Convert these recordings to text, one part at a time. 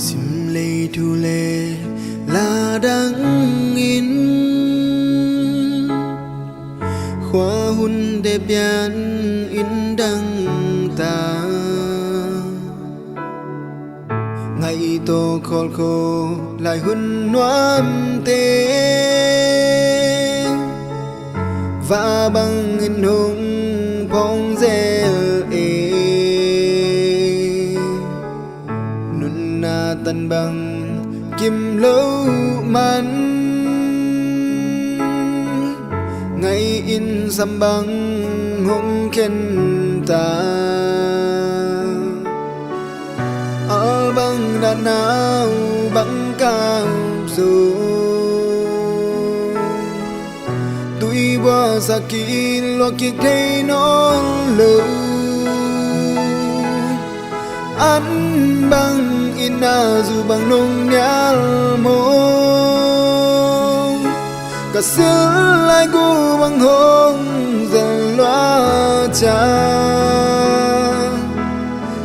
sim lê thu lê là đắng in khóa hun đẹp yan in đăng ta ngày tô khol khô lại hun noam tê và bằng in hùng phong zel e nun na tan bằng kim lâu man ngày in sam bằng hùng khen ta ở bằng đàn nào bằng cao dù tui bua sa ki lo ki thấy nó lưu ăn bằng ina dù bằng nung nhal mô cả xưa lại gu bằng hông dần loa cha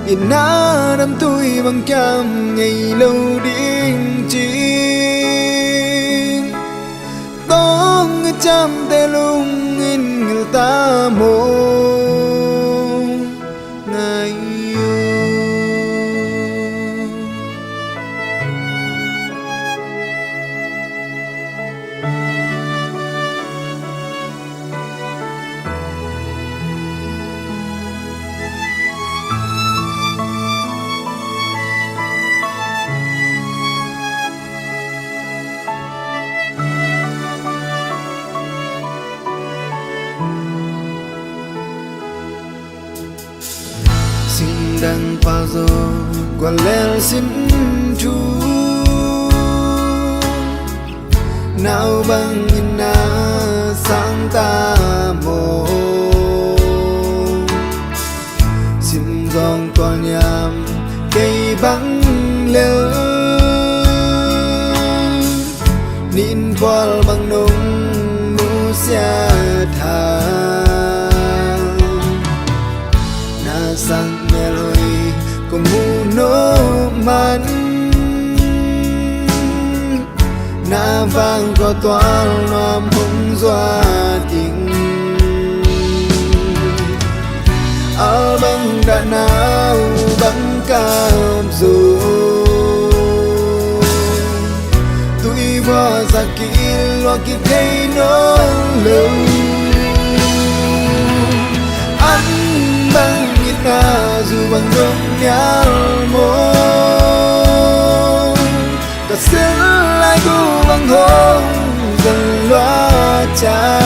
ina đâm tui bằng cam ngày lâu điên chi tông chăm tê lung in người ta mô ngày đang pa zo qua lel xin chu nào bằng na sang ta mô xin dòng toàn nhàm cây băng lơ nín qual bằng nung nu xe thà na sang cùng mu nô man na vang có toan noam hung doa tình ở băng đã nào băng cam dù tui vô ra kỳ lo kỳ thấy nó lưu ăn băng na dù bằng đông nhal mô ta sẽ lại gu bằng hông dần loa cha